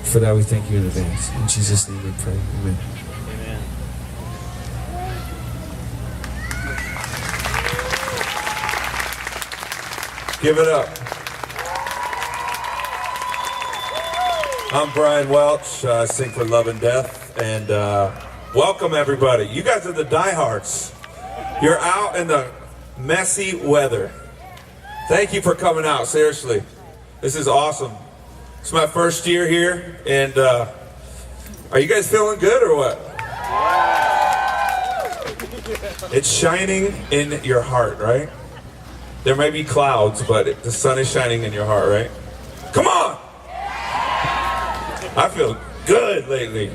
For that we thank you in advance. In Jesus' name we pray. Amen. Amen. Give it up. I'm Brian Welch. I sing for Love and Death. And welcome, everybody. You guys are the diehards. You're out in the messy weather. Thank you for coming out, seriously. This is awesome. It's my first year here, and are you guys feeling good or what? It's shining in your heart, right? There may be clouds, but the sun is shining in your heart, right? Come on! I feel good lately.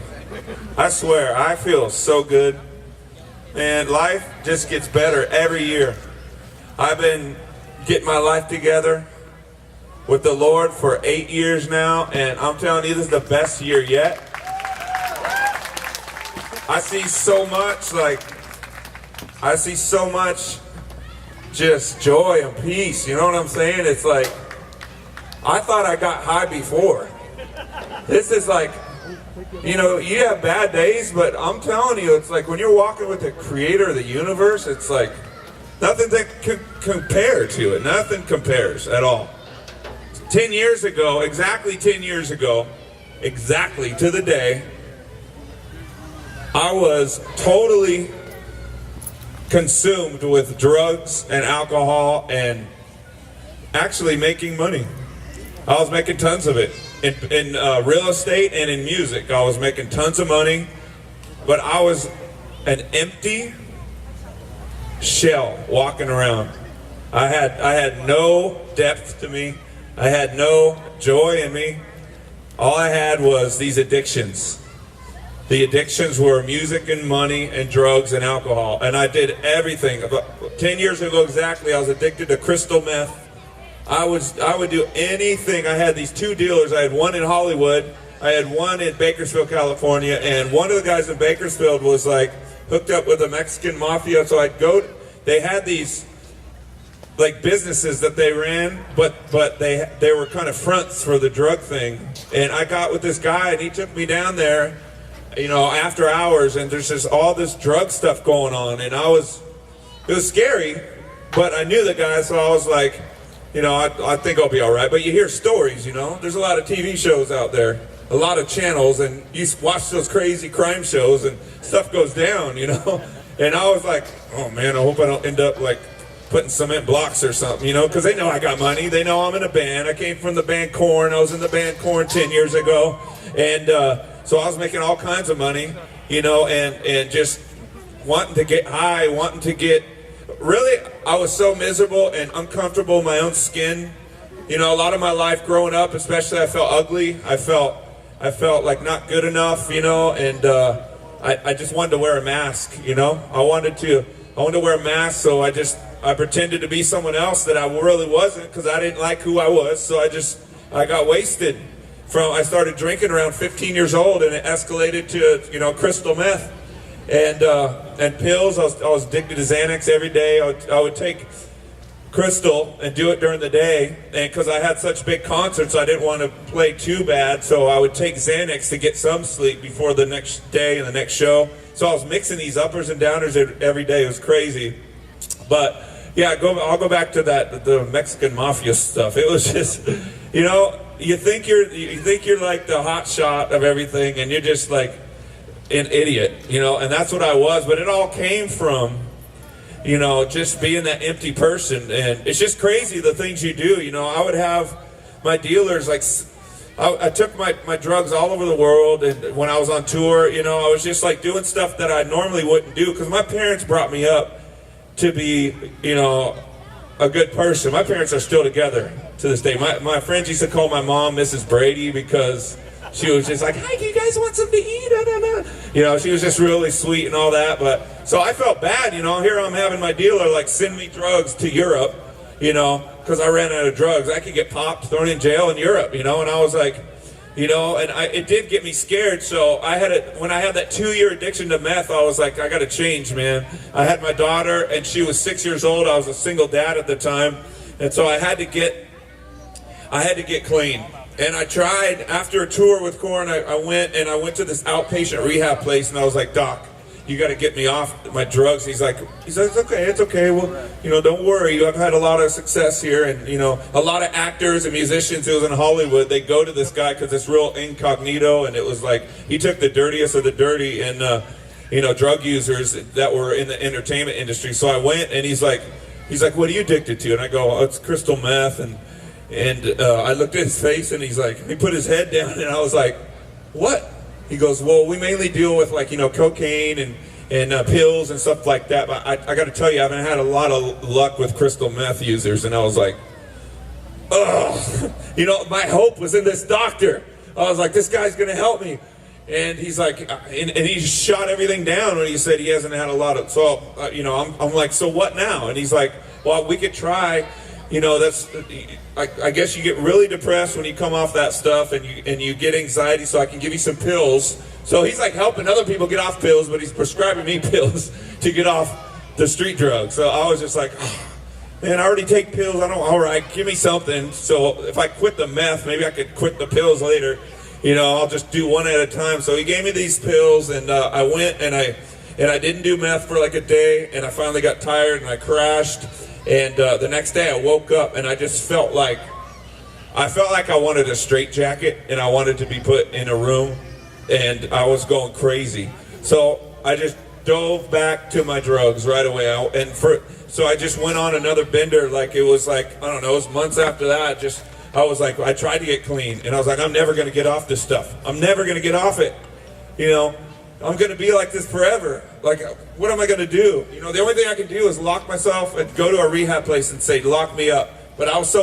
I swear, I feel so good. And life just gets better every year. I've been getting my life together with the Lord for 8 years now, and I'm telling you, this is the best year yet. I see so much just joy and peace, you know what I'm saying? It's like, I thought I got high before. This is like, you know, you have bad days, but I'm telling you, it's like when you're walking with the creator of the universe, it's like nothing that can compare to it. Nothing compares at all. 10 years ago, exactly 10 years ago, exactly to the day, I was totally consumed with drugs and alcohol and actually making money. I was making tons of it. In real estate and in music, I was making tons of money, but I was an empty shell walking around. I had no depth to me. I had no joy in me. All I had was these addictions. The addictions were music and money and drugs and alcohol, and I did everything. About 10 years ago exactly, I was addicted to crystal meth. I would do anything. I had these two dealers. I had one in Hollywood. I had one in Bakersfield, California. And one of the guys in Bakersfield was like hooked up with the Mexican mafia. So I'd go. They had these like businesses that they ran, but they were kind of fronts for the drug thing. And I got with this guy, and he took me down there, you know, after hours. And there's just all this drug stuff going on, and it was scary. But I knew the guy, so I was like, you know, I think I'll be all right. But you hear stories, you know. There's a lot of TV shows out there, a lot of channels, and you watch those crazy crime shows, and stuff goes down, you know. And I was like, oh man, I hope I don't end up like putting cement blocks or something, you know, because they know I got money. They know I'm in a band. I came from the band KORN. I was in the band KORN 10 years ago, and so I was making all kinds of money, you know, and just wanting to get high, wanting to get. Really, I was so miserable and uncomfortable in my own skin. You know, a lot of my life growing up, especially, I felt ugly. I felt like not good enough, you know, and I just wanted to wear a mask, you know. I wanted to wear a mask, so I pretended to be someone else that I really wasn't, because I didn't like who I was. So I got wasted. I started drinking around 15 years old, and it escalated to, you know, crystal meth. And pills. I was addicted to Xanax every day. I would take crystal and do it during the day, and because I had such big concerts, I didn't want to play too bad, so I would take Xanax to get some sleep before the next day and the next show. So I was mixing these uppers and downers every day. It was crazy. But yeah, I'll go back to the Mexican mafia stuff. It was just, you know, you think you're like the hot shot of everything, and you're just like an idiot, you know, and that's what I was. But it all came from, you know, just being that empty person. And it's just crazy the things you do. You know, I would have my dealers, like, I took my drugs all over the world, and when I was on tour, you know, I was just like doing stuff that I normally wouldn't do, because my parents brought me up to be, you know, a good person. My parents are still together to this day. My friends used to call my mom Mrs. Brady, because she was just like, hi, do you guys want something to eat? You know, she was just really sweet and all that. But so I felt bad, you know. Here I'm having my dealer like send me drugs to Europe, you know, because I ran out of drugs. I could get popped, thrown in jail in Europe, you know. And I was like, you know, and it did get me scared. So when I had that 2-year addiction to meth, I was like, I got to change, man. I had my daughter, and she was 6 years old. I was a single dad at the time, and so I had to get clean. And I tried, after a tour with KORN, I went to this outpatient rehab place, and I was like, Doc, you got to get me off my drugs. He's like, it's okay. Well, don't worry. I've had a lot of success here, and a lot of actors and musicians who was in Hollywood, they go to this guy because it's real incognito, and it was like he took the dirtiest of the dirty and drug users that were in the entertainment industry. So I went, and he's like, what are you addicted to? And I go, oh, it's crystal meth. And I looked at his face, and he put his head down, and I was like, what? He goes, well, we mainly deal with cocaine and pills and stuff like that. But I got to tell you, I haven't had a lot of luck with crystal meth users. And I was like, oh, my hope was in this doctor. I was like, this guy's going to help me. And he's like, and he shot everything down when he said he hasn't had a lot of. So, I'm like, so what now? And he's like, well, we could try. I guess you get really depressed when you come off that stuff, and you get anxiety, so I can give you some pills. So he's like helping other people get off pills, but he's prescribing me pills to get off the street drugs. So I was just like, oh, man, I already take pills. All right, give me something. So if I quit the meth, maybe I could quit the pills later. I'll just do one at a time. So he gave me these pills, and I went, and I didn't do meth for like a day, and I finally got tired, and I crashed. And the next day I woke up, and I just felt like I wanted a straitjacket, and I wanted to be put in a room, and I was going crazy. So I just dove back to my drugs right away. So I just went on another bender. It was months after that. I tried to get clean, and I was like, I'm never going to get off this stuff. I'm never going to get off it. I'm going to be like this forever. What am I going to do? The only thing I can do is lock myself and go to a rehab place and say, lock me up. But I was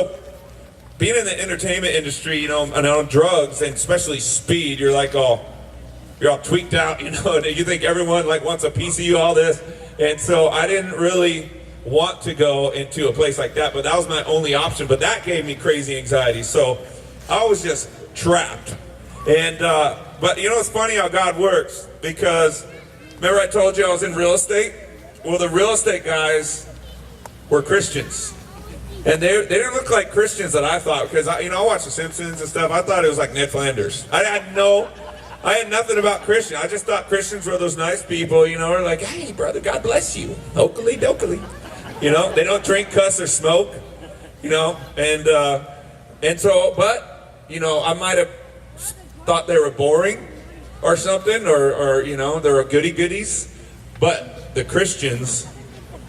being in the entertainment industry, and on drugs, and especially speed, you're all tweaked out, and you think everyone wants a piece of you, all this. And so I didn't really want to go into a place like that, but that was my only option. But that gave me crazy anxiety. So I was just trapped. And, but it's funny how God works, because remember I told you I was in real estate? Well, the real estate guys were Christians. And they didn't look like Christians that I thought, because I watched The Simpsons and stuff. I thought it was like Ned Flanders. I had nothing about Christian. I just thought Christians were those nice people, are like, hey, brother, God bless you. Oakley dokley. They don't drink, cuss, or smoke, and so, but, I might have thought they were boring or something, or they were goody-goodies, but the Christians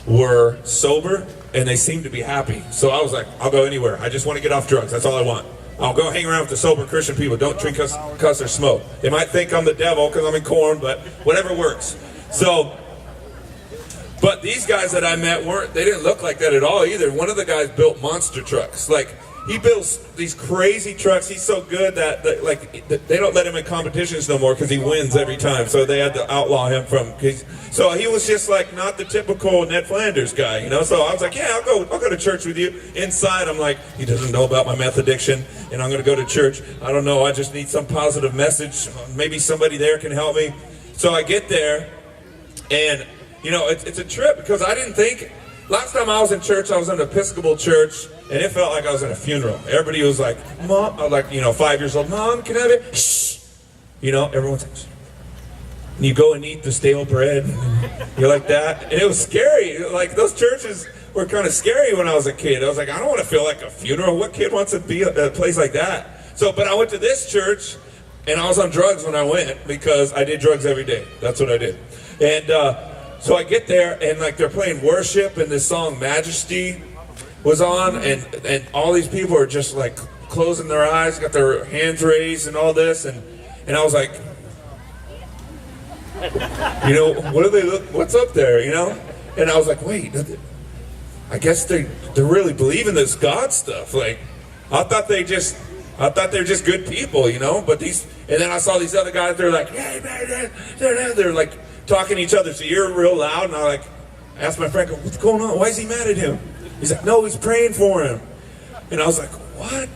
were sober, and they seemed to be happy. So I was like, I'll go anywhere. I just want to get off drugs. That's all I want. I'll go hang around with the sober Christian people. Don't drink, cuss, or smoke. They might think I'm the devil because I'm in KORN, but whatever works. So, but these guys that I met they didn't look like that at all either. One of the guys built monster trucks. He builds these crazy trucks. He's so good that they don't let him in competitions no more because he wins every time. So they had to outlaw him so he was just not the typical Ned Flanders guy, So I was like, yeah, I'll go to church with you. Inside, I'm like, he doesn't know about my meth addiction, and I'm going to go to church. I don't know. I just need some positive message. Maybe somebody there can help me. So I get there, and it's a trip, because I didn't think. Last time I was in church, I was in an Episcopal church, and it felt like I was in a funeral. Everybody was like, Mom, 5 years old, Mom, can I have it? Shh. Everyone's like, shh. And you go and eat the stale bread, and you're like that. And it was scary. Those churches were kind of scary when I was a kid. I was like, I don't want to feel like a funeral. What kid wants to be at a place like that? So, but I went to this church, and I was on drugs when I went, because I did drugs every day. That's what I did. And, so I get there, and they're playing worship, and this song Majesty was on, and all these people are just closing their eyes, got their hands raised and all this, and I was like, what do they look, what's up there, And I was like, wait, I guess they're really believing this God stuff. I thought they're just good people, but and then I saw these other guys, they're like, hey man, they're talking to each other, so you're real loud, and I asked my friend, what's going on? Why is he mad at him? He's like, no, he's praying for him. And I was like, what?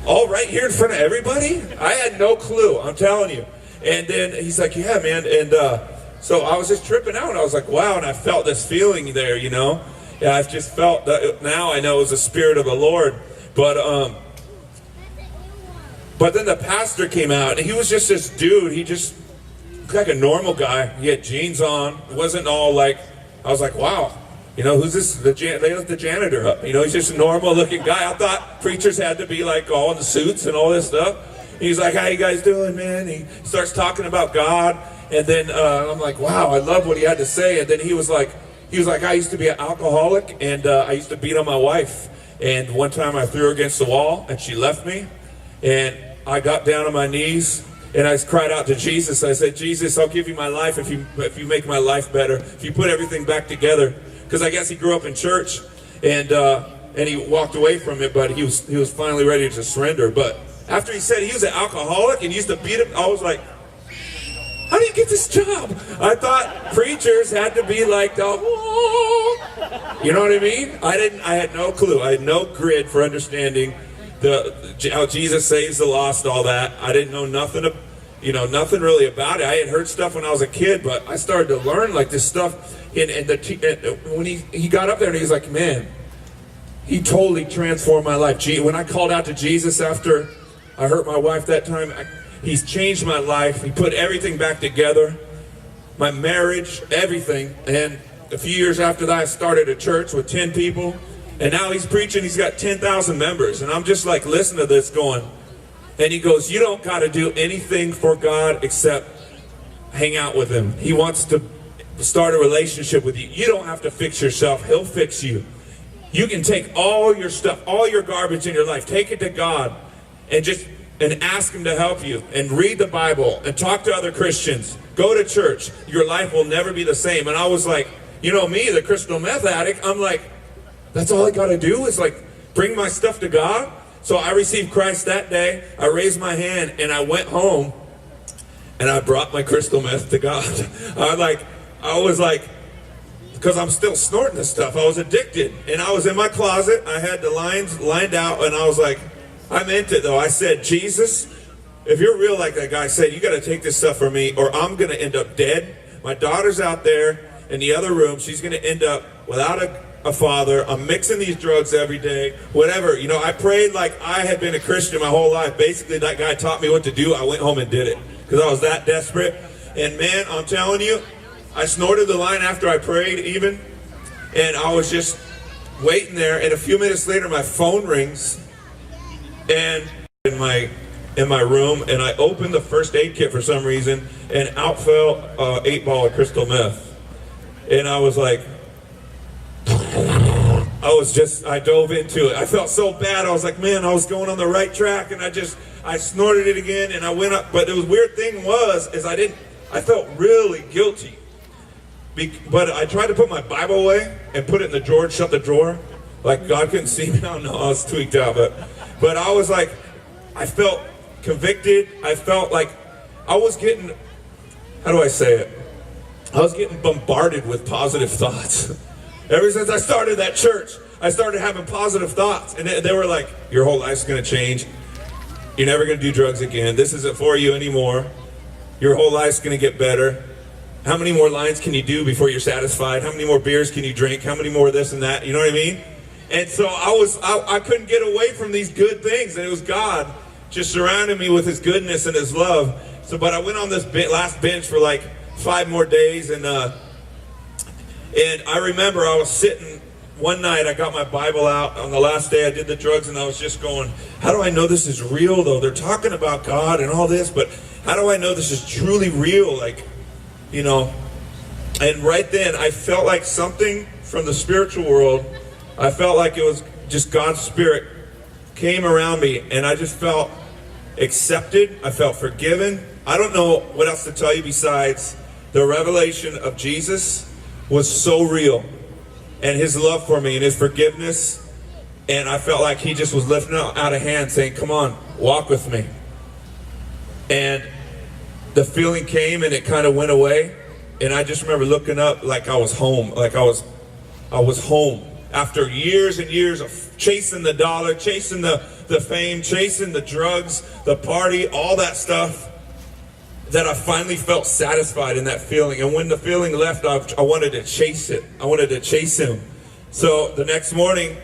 All right here in front of everybody? I had no clue, I'm telling you. And then he's like, yeah, man. And so I was just tripping out, and I was like, wow, and I felt this feeling there, And I've just felt that now I know it was the Spirit of the Lord. But But then the pastor came out, and he was just this dude. He just looked like a normal guy. He had jeans on. It wasn't all like, I was like, wow, you know, who's this? They let the janitor up. You know, he's just a normal looking guy. I thought preachers had to be like all in the suits and all this stuff. He's like, how you guys doing, man? He starts talking about God. And then I'm like, wow, I love what he had to say. And then he was like, I used to be an alcoholic, and I used to beat on my wife. And one time I threw her against the wall, and she left me. And I got down on my knees, and I cried out to Jesus. I said, Jesus, I'll give you my life if you make my life better, if you put everything back together. Because I guess he grew up in church, and he walked away from it, but he was finally ready to surrender. But after he said he was an alcoholic and used to beat him, I was like, how do you get this job? I thought preachers had to be like, oh, you know what I mean? I had no clue. I had no grid for understanding how Jesus saves the lost, all that. I didn't know nothing really about it. I had heard stuff when I was a kid, but I started to learn like this stuff. And when he got up there and he was like, man, he totally transformed my life. When I called out to Jesus after I hurt my wife that time, he's changed my life. He put everything back together, my marriage, everything. And a few years after that, I started a church with 10 people. And now he's preaching, he's got 10,000 members. And I'm just like, listen to this going. And he goes, you don't got to do anything for God except hang out with him. He wants to start a relationship with you. You don't have to fix yourself. He'll fix you. You can take all your stuff, all your garbage in your life, take it to God and ask him to help you, and read the Bible and talk to other Christians. Go to church. Your life will never be the same. And I was like, you know me, the crystal meth addict, I'm like, that's all I got to do is like bring my stuff to God. So I received Christ that day. I raised my hand and I went home and I brought my crystal meth to God. I was like, because I'm still snorting this stuff. I was addicted, and I was in my closet. I had the lines lined out, and I was like, I meant it though. I said, Jesus, if you're real like that guy said, you got to take this stuff from me or I'm going to end up dead. My daughter's out there in the other room. She's going to end up without a father. I'm mixing these drugs every day, whatever. You know, I prayed like I had been a Christian my whole life. Basically, that guy taught me what to do. I went home and did it because I was that desperate. And man, I'm telling you, I snorted the line after I prayed even. And I was just waiting there. And a few minutes later, my phone rings. And in my room, and I opened the first aid kit for some reason, and out fell 8-ball of crystal meth. And I was like, I dove into it. I felt so bad. I was like, man, I was going on the right track, and I snorted it again, and I went up. But the weird thing is I felt really guilty. But I tried to put my Bible away and put it in the drawer and shut the drawer. Like God couldn't see me. I don't know, I was tweaked out, but I was like, I felt convicted. I felt like I was getting, how do I say it? I was getting bombarded with positive thoughts. Ever since I started that church, I started having positive thoughts. And they were like, your whole life's going to change. You're never going to do drugs again. This isn't for you anymore. Your whole life's going to get better. How many more lines can you do before you're satisfied? How many more beers can you drink? How many more this and that? You know what I mean? And so I couldn't get away from these good things. And it was God just surrounding me with his goodness and his love. But I went on this last bench for like 5 more days. And I remember I was sitting one night, I got my Bible out on the last day I did the drugs, and I was just going, how do I know this is real though? They're talking about God and all this, but how do I know this is truly real? Like, you know, and right then I felt like something from the spiritual world, I felt like it was just God's Spirit came around me, and I just felt accepted. I felt forgiven. I don't know what else to tell you besides the revelation of Jesus was so real, and his love for me and his forgiveness. And I felt like he just was lifting out a hand saying, come on, walk with me. And the feeling came and it kind of went away. And I just remember looking up like I was home, like I was home. After years and years of chasing the dollar, chasing the fame, chasing the drugs, the party, all that stuff, that I finally felt satisfied in that feeling. And when the feeling left, I wanted to chase it. I wanted to chase him. So the next morning,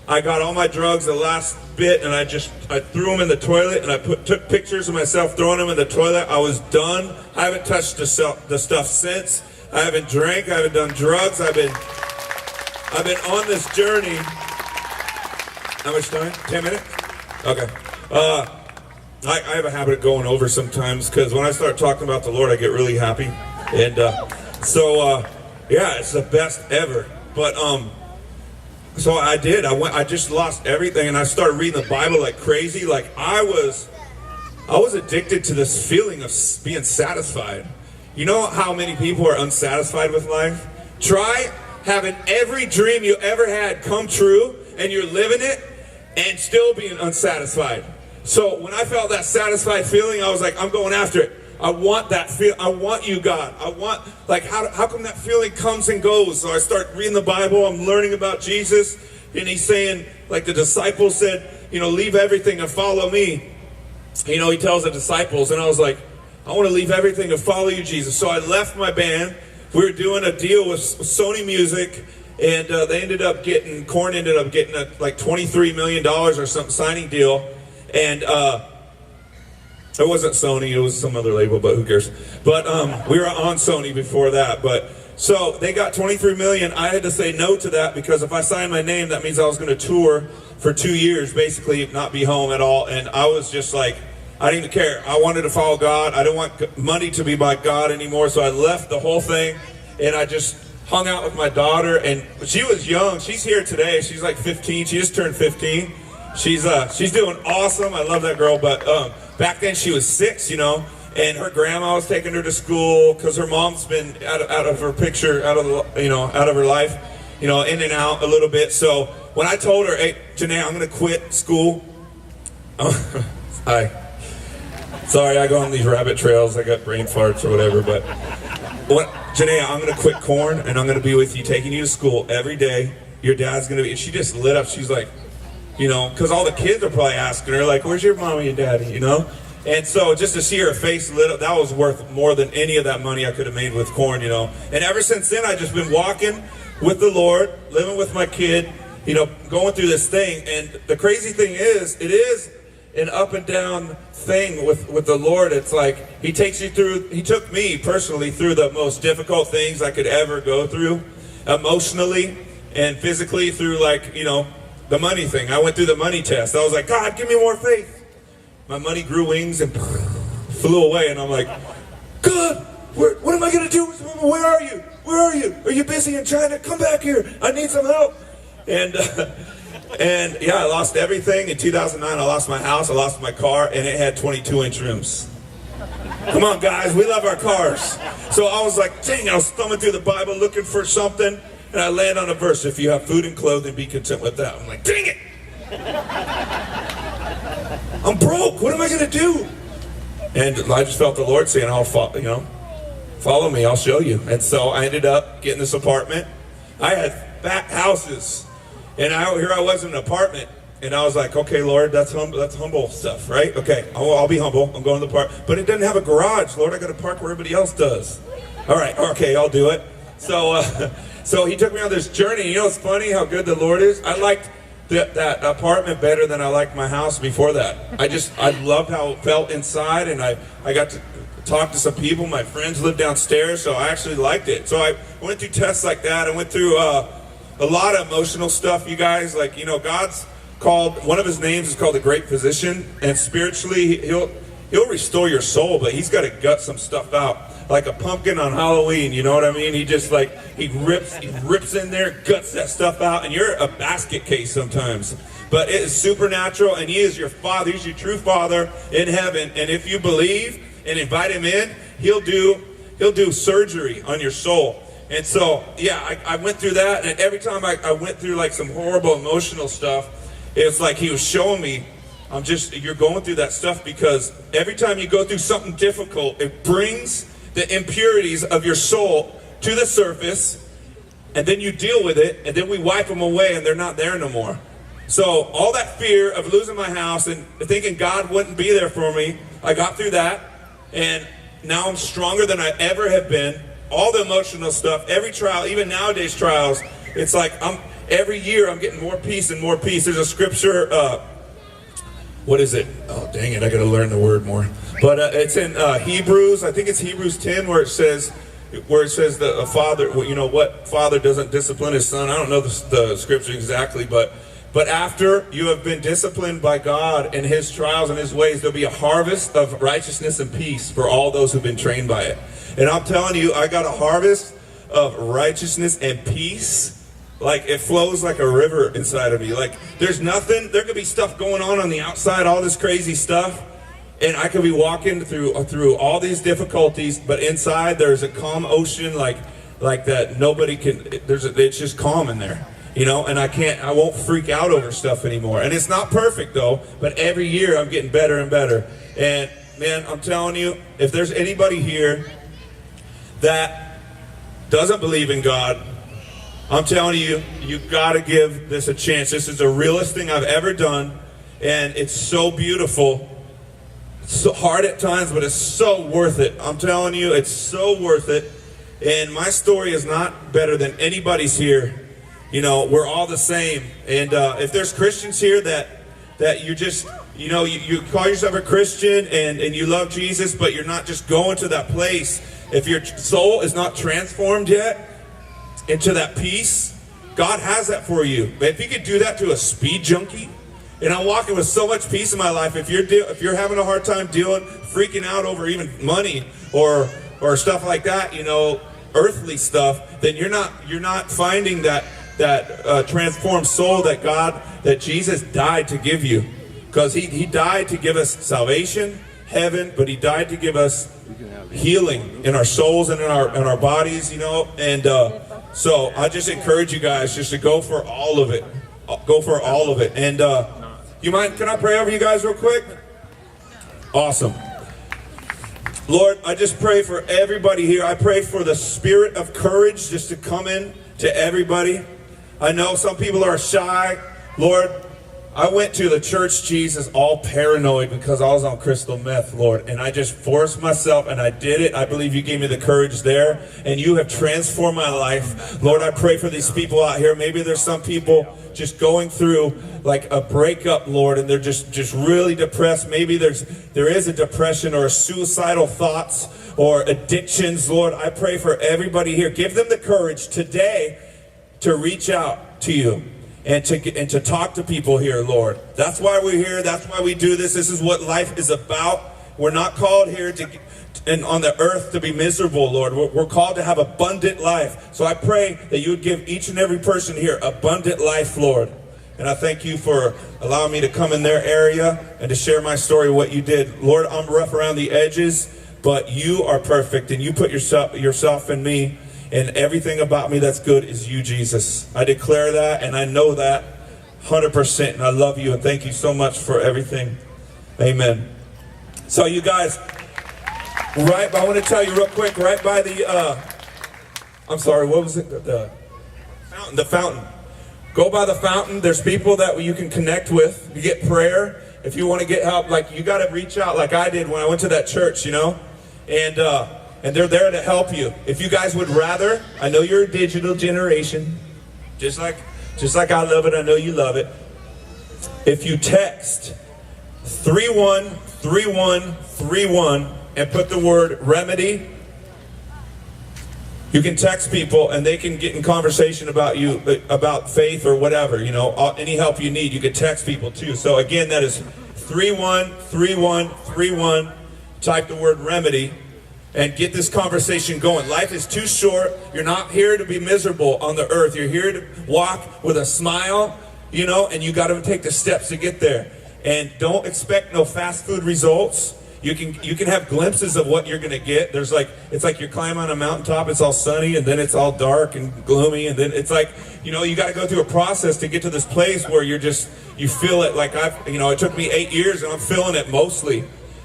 I got all my drugs the last bit, and I threw them in the toilet, and I took pictures of myself throwing them in the toilet. I was done. I haven't touched the stuff since. I haven't drank. I haven't done drugs. I've been on this journey. How much time? 10 minutes? Okay. I have a habit of going over sometimes, because when I start talking about the Lord, I get really happy. And yeah, it's the best ever. But so I did. I just lost everything, and I started reading the Bible like crazy. Like I was addicted to this feeling of being satisfied. You know how many people are unsatisfied with life? Try having every dream you ever had come true, and you're living it, and still being unsatisfied. So when I felt that satisfied feeling, I was like, I'm going after it. I want that feel. I want you, God. I want, like, how come that feeling comes and goes? So I start reading the Bible. I'm learning about Jesus, and he's saying, like the disciples said, you know, leave everything and follow me. You know, he tells the disciples, and I was like, I want to leave everything and follow you, Jesus. So I left my band. We were doing a deal with Sony Music, and they ended up getting, KORN ended up getting like $23 million or something signing deal. And it wasn't Sony, it was some other label, but who cares? But we were on Sony before that. But so they got 23 million. I had to say no to that, because if I signed my name, that means I was going to tour for 2 years, basically not be home at all. And I was just like, I didn't even care. I wanted to follow God. I didn't want money to be my God anymore. So I left the whole thing, and I just hung out with my daughter. And she was young. She's here today. She's like 15. She just turned 15. She's doing awesome. I love that girl. But back then she was 6, you know, and her grandma was taking her to school because her mom's been out of her picture, out of her life, you know, in and out a little bit. So when I told her, hey, Janae, I'm going to quit school. Sorry, I go on these rabbit trails. I got brain farts or whatever. But Janae, I'm going to quit KORN, and I'm going to be with you, taking you to school every day. Your dad's going to be, and she just lit up. She's like, you know, because all the kids are probably asking her, like, where's your mommy and daddy, you know? And so just to see her face lit up, that was worth more than any of that money I could have made with KORN, you know? And ever since then, I've just been walking with the Lord, living with my kid, you know, going through this thing. And the crazy thing is, it is an up and down thing with the Lord. It's like, he took me personally through the most difficult things I could ever go through, emotionally and physically, through, like, you know, the money thing. I went through the money test. I was like, God, give me more faith. My money grew wings and flew away. And I'm like, God, what am I going to do? Where are you? Where are you? Are you busy in China? Come back here. I need some help. And yeah, I lost everything. In 2009, I lost my house. I lost my car, and it had 22-inch rims. Come on, guys. We love our cars. So I was like, dang, I was thumbing through the Bible looking for something. And I land on a verse, if you have food and clothing, be content with that. I'm like, dang it! I'm broke. What am I going to do? And I just felt the Lord saying, follow me, I'll show you. And so I ended up getting this apartment. I had fat houses. And here I was in an apartment. And I was like, okay, Lord, that's humble stuff, right? Okay, I'll be humble. I'm going to the park. But it doesn't have a garage, Lord. I got to park where everybody else does. All right, okay, I'll do it. So he took me on this journey. You know, it's funny how good the Lord is. I liked that apartment better than I liked my house before that. I loved how it felt inside, and I got to talk to some people. My friends lived downstairs, so I actually liked it. So I went through tests like that. I went through a lot of emotional stuff, you guys. Like, you know, God's called, one of his names is called the Great Physician, and spiritually he'll restore your soul, but he's got to gut some stuff out. Like a pumpkin on Halloween, you know what I mean? He just like, he rips in there, guts that stuff out, and you're a basket case sometimes. But it is supernatural, and he is your Father. He's your true Father in heaven. And if you believe and invite him in, he'll do surgery on your soul. And so, yeah, I went through that, and every time I went through like some horrible emotional stuff, it's like he was showing me, you're going through that stuff because every time you go through something difficult, it brings the impurities of your soul to the surface, and then you deal with it, and then we wipe them away, and they're not there no more. So all that fear of losing my house and thinking God wouldn't be there for me, I got through that, and now I'm stronger than I ever have been. All the emotional stuff, every trial, even nowadays trials, it's like every year I'm getting more peace and more peace. There's a scripture, what is it? Oh, dang it, I gotta learn the word more. But it's in Hebrews, I think it's Hebrews 10, where it says that a father, you know, what father doesn't discipline his son? I don't know the scripture exactly, but after you have been disciplined by God in his trials and his ways, there'll be a harvest of righteousness and peace for all those who've been trained by it. And I'm telling you, I got a harvest of righteousness and peace. Like, it flows like a river inside of me. Like, there's nothing, there could be stuff going on the outside, all this crazy stuff, and I could be walking through all these difficulties, but inside there's a calm ocean, like that nobody can, it's just calm in there, you know, and I won't freak out over stuff anymore. And it's not perfect though, but every year I'm getting better and better. And man, I'm telling you, if there's anybody here that doesn't believe in God, I'm telling you, you've got to give this a chance. This is the realest thing I've ever done, and it's so beautiful. It's so hard at times, but it's so worth it. I'm telling you, it's so worth it. And my story is not better than anybody's here. You know, we're all the same. And if there's Christians here that you're just, you know, you call yourself a Christian and you love Jesus, but you're not just going to that place. If your soul is not transformed yet into that peace, God has that for you. But if you could do that to a speed junkie, and I'm walking with so much peace in my life, if you're having a hard time freaking out over even money or stuff like that, you know, earthly stuff, then you're not finding that transformed soul that Jesus died to give you. Because he died to give us salvation, heaven, but he died to give us healing in our souls and in our bodies, you know. And so I just encourage you guys just to go for all of it. Go for all of it. And you mind, can I pray over you guys real quick? Awesome. Lord, I just pray for everybody here. I pray for the spirit of courage just to come in to everybody. I know some people are shy. Lord, I went to the church, Jesus, all paranoid because I was on crystal meth, Lord. And I just forced myself and I did it. I believe you gave me the courage there. And you have transformed my life. Lord, I pray for these people out here. Maybe there's some people just going through like a breakup, Lord, and they're just really depressed. Maybe there is a depression or suicidal thoughts or addictions, Lord. I pray for everybody here. Give them the courage today to reach out to you. And to talk to people here, Lord. That's why we're here. That's why we do this. This is what life is about. We're not called here and on the earth to be miserable, Lord. We're called to have abundant life. So I pray that you would give each and every person here abundant life, Lord. And I thank you for allowing me to come in their area and to share my story, what you did. Lord, I'm rough around the edges, but you are perfect, and you put yourself in me. And everything about me that's good is you, Jesus. I declare that, and I know that 100%. And I love you, and thank you so much for everything. Amen. So you guys, I want to tell you real quick, right by the, I'm sorry, what was it? The fountain. Go by the fountain. There's people that you can connect with. You get prayer. If you want to get help, like you got to reach out like I did when I went to that church, you know. And they're there to help you. If you guys would rather, I know you're a digital generation, just like I love it, I know you love it. If you text 313131 and put the word remedy, you can text people and they can get in conversation about you, about faith or whatever, you know, any help you need, you can text people too. So again, that is 313131, type the word remedy. And get this conversation going. Life is too short. You're not here to be miserable on the earth. You're here to walk with a smile, you know, and you got to take the steps to get there. And don't expect no fast food results. You can have glimpses of what you're going to get. It's like you're climbing on a mountaintop. It's all sunny, and then it's all dark and gloomy, and then it's like, you know, you got to go through a process to get to this place where you feel it. Like it took me 8 years, and I'm feeling it mostly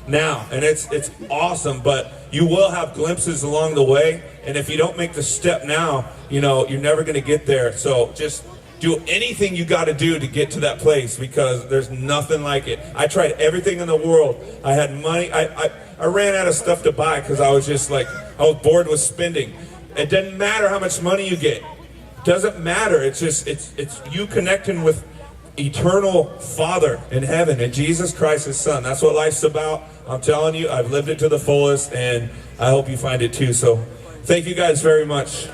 now, and it's awesome. But you will have glimpses along the way, and if you don't make the step now, you know, you're never going to get there. So just do anything you got to do to get to that place, because there's nothing like it. I tried everything in the world. I had money. I ran out of stuff to buy because I was just like, I was bored with spending. It doesn't matter how much money you get. Doesn't matter. It's just, it's you connecting with eternal Father in heaven and Jesus Christ, his Son. That's what life's about. I'm telling you, I've lived it to the fullest, and I hope you find it too. So thank you guys very much.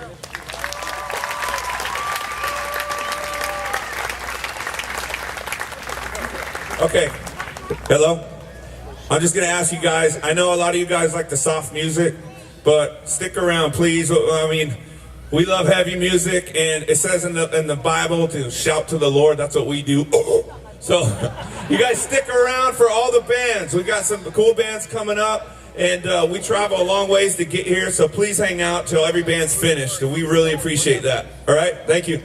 Okay, hello. I'm just gonna ask you guys, I know a lot of you guys like the soft music, but stick around, please. I mean, we love heavy music, and it says in the Bible to shout to the Lord. That's what we do. So you guys stick around for all the bands. We got some cool bands coming up, and we travel a long ways to get here, so please hang out till every band's finished, and we really appreciate that. All right, thank you.